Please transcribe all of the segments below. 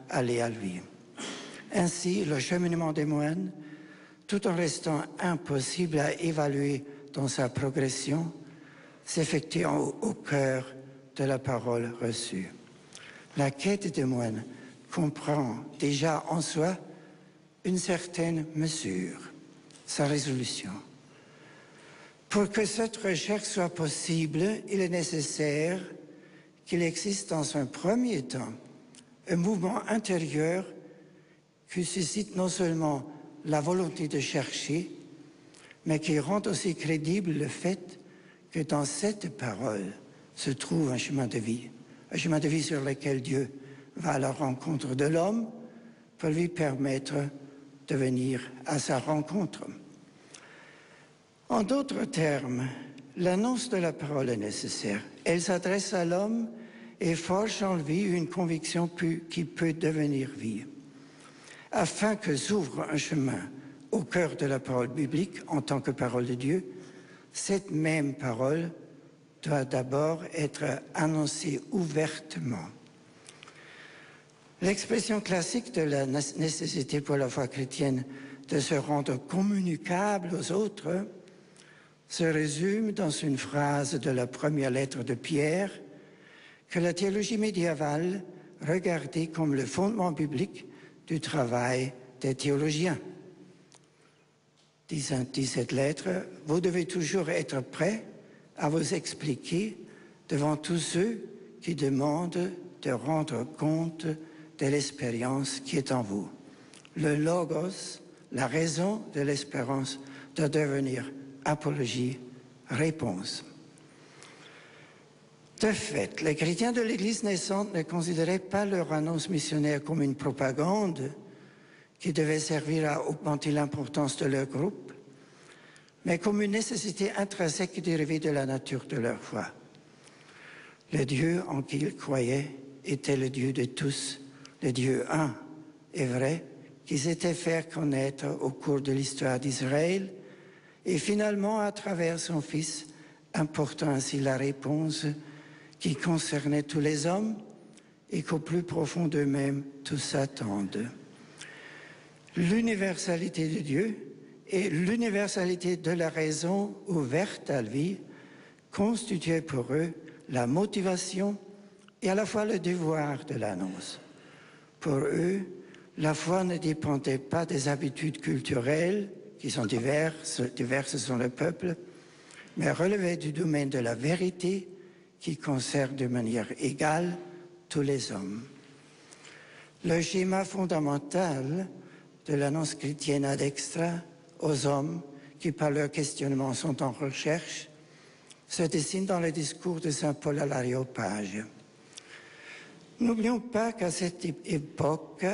aller à lui. Ainsi, le cheminement des moines, tout en restant impossible à évaluer dans sa progression, s'effectue au cœur de la parole reçue. La quête des moines comprend déjà en soi une certaine mesure, sa résolution. Pour que cette recherche soit possible, il est nécessaire qu'il existe dans un premier temps un mouvement intérieur qui suscite non seulement la volonté de chercher, mais qui rend aussi crédible le fait que dans cette parole se trouve un chemin de vie sur lequel Dieu va à la rencontre de l'homme pour lui permettre de venir à sa rencontre. En d'autres termes, l'annonce de la parole est nécessaire. Elle s'adresse à l'homme et forge en lui une conviction qui peut devenir vie. Afin que s'ouvre un chemin au cœur de la parole biblique en tant que parole de Dieu, cette même parole doit d'abord être annoncée ouvertement. L'expression classique de la nécessité pour la foi chrétienne de se rendre communicable aux autres se résume dans une phrase de la première lettre de Pierre que la théologie médiévale regardait comme le fondement biblique du travail des théologiens. Dit cette lettre, vous devez toujours être prêt à vous expliquer devant tous ceux qui demandent de rendre compte de l'expérience qui est en vous. Le logos, la raison de l'espérance, doit devenir apologie, réponse. De fait, les chrétiens de l'Église naissante ne considéraient pas leur annonce missionnaire comme une propagande qui devait servir à augmenter l'importance de leur groupe, mais comme une nécessité intrinsèque dérivée de la nature de leur foi. Le Dieu en qui ils croyaient était le Dieu de tous, le Dieu un et vrai, qui s'était fait connaître au cours de l'histoire d'Israël et finalement à travers son Fils, apportant ainsi la réponse qui concernait tous les hommes et qu'au plus profond d'eux-mêmes, tous s'attendent. L'universalité de Dieu et l'universalité de la raison ouverte à lui constituaient pour eux la motivation et à la fois le devoir de l'annonce. Pour eux, la foi ne dépendait pas des habitudes culturelles, qui sont diverses sont le peuple, mais relevait du domaine de la vérité qui concerne de manière égale tous les hommes. Le schéma fondamental de l'annonce chrétienne ad extra aux hommes qui, par leur questionnement, sont en recherche, se dessine dans le discours de saint Paul à l'Aréopage. N'oublions pas qu'à cette époque,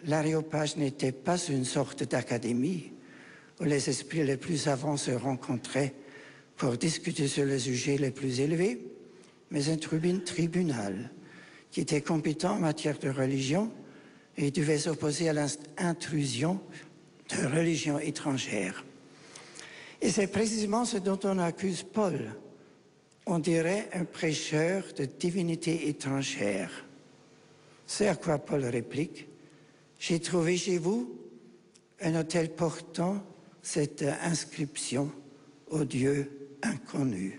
l'Aréopage n'était pas une sorte d'académie où les esprits les plus savants se rencontraient pour discuter sur les sujets les plus élevés, mais un tribunal qui était compétent en matière de religion et devait s'opposer à l'intrusion de religions étrangères. Et c'est précisément ce dont on accuse Paul. On dirait un prêcheur de divinité étrangère. C'est à quoi Paul réplique: j'ai trouvé chez vous un autel portant cette inscription au Dieu inconnu.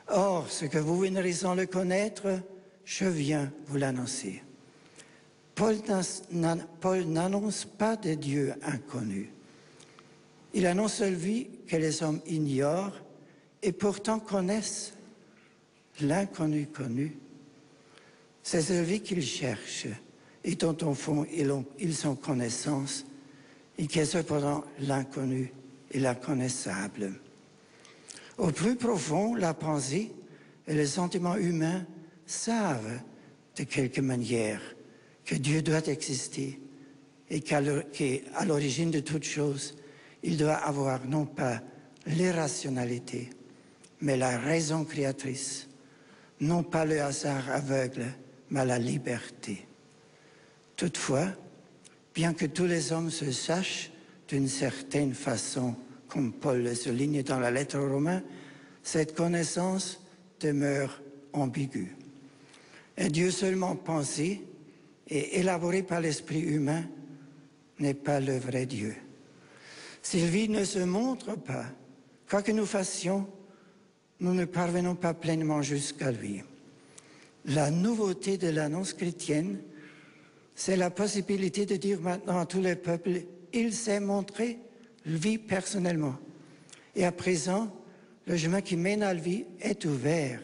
Or, ce que vous venez sans le connaître, je viens vous l'annoncer. Paul n'annonce pas de Dieu inconnu. Il annonce celui que les hommes ignorent et pourtant connaissent, l'inconnu connu. C'est celui qu'ils cherchent et dont au fond ils ont connaissance et qui est cependant l'inconnu et l'inconnaissable. Au plus profond, la pensée et les sentiments humains savent de quelque manière que Dieu doit exister et qu'à l'origine de toute chose, il doit avoir non pas l'irrationalité, mais la raison créatrice, non pas le hasard aveugle, mais la liberté. Toutefois, bien que tous les hommes se sachent d'une certaine façon, comme Paul le souligne dans la lettre aux Romains, cette connaissance demeure ambiguë. Est Dieu seulement pensée et élaboré par l'esprit humain n'est pas le vrai Dieu. Sylvie ne se montre pas. Quoi que nous fassions, nous ne parvenons pas pleinement jusqu'à lui. La nouveauté de l'annonce chrétienne, c'est la possibilité de dire maintenant à tous les peuples, il s'est montré, lui personnellement. Et à présent, le chemin qui mène à lui est ouvert.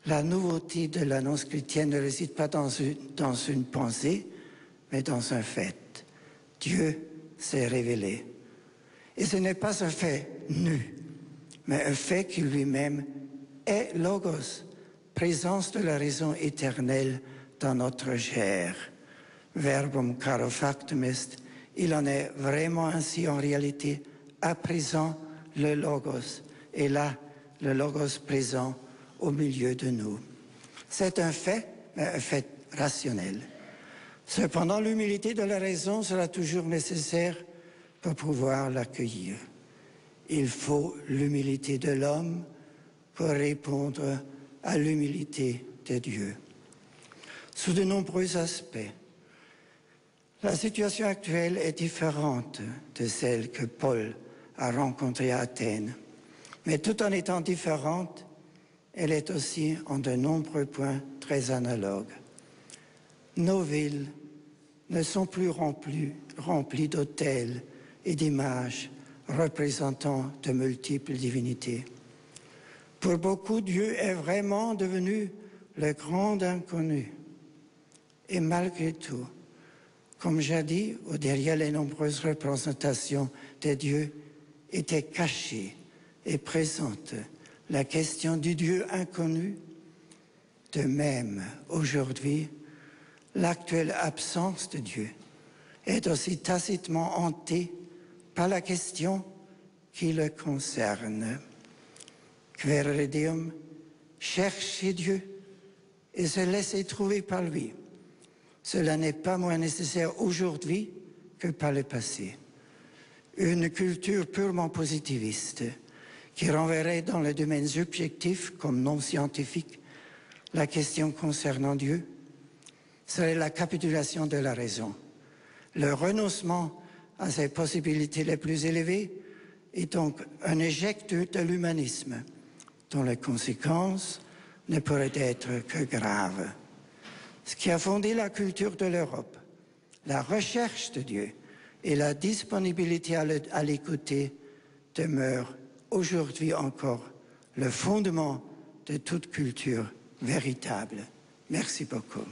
La nouveauté de l'annonce chrétienne ne réside pas dans une pensée, mais dans un fait. Dieu s'est révélé. Et ce n'est pas un fait nu, mais un fait qui lui-même est Logos, présence de la raison éternelle dans notre chair. Verbum caro factum est, il en est vraiment ainsi en réalité, à présent le Logos, et là, le Logos présent au milieu de nous. C'est un fait, mais un fait rationnel. Cependant, l'humilité de la raison sera toujours nécessaire pour pouvoir l'accueillir. Il faut l'humilité de l'homme pour répondre à l'humilité de Dieu. Sous de nombreux aspects, la situation actuelle est différente de celle que Paul a rencontrée à Athènes. Mais tout en étant différente, elle est aussi en de nombreux points très analogue. Nos villes ne sont plus remplies d'autels et d'images représentant de multiples divinités. Pour beaucoup, Dieu est vraiment devenu le grand inconnu. Et malgré tout, comme jadis, derrière les nombreuses représentations de Dieu, était cachée et présente la question du Dieu inconnu. De même, aujourd'hui, l'actuelle absence de Dieu est aussi tacitement hantée par la question qui le concerne. Quaere Deum, chercher Dieu et se laisser trouver par lui. Cela n'est pas moins nécessaire aujourd'hui que par le passé. Une culture purement positiviste qui renverrait dans le domaine subjectif comme non scientifique la question concernant Dieu serait la capitulation de la raison. Le renoncement à ses possibilités les plus élevées est donc un échec de l'humanisme dont les conséquences ne pourraient être que graves. Ce qui a fondé la culture de l'Europe, la recherche de Dieu et la disponibilité à l'écouter demeurent aujourd'hui encore le fondement de toute culture véritable. Merci beaucoup.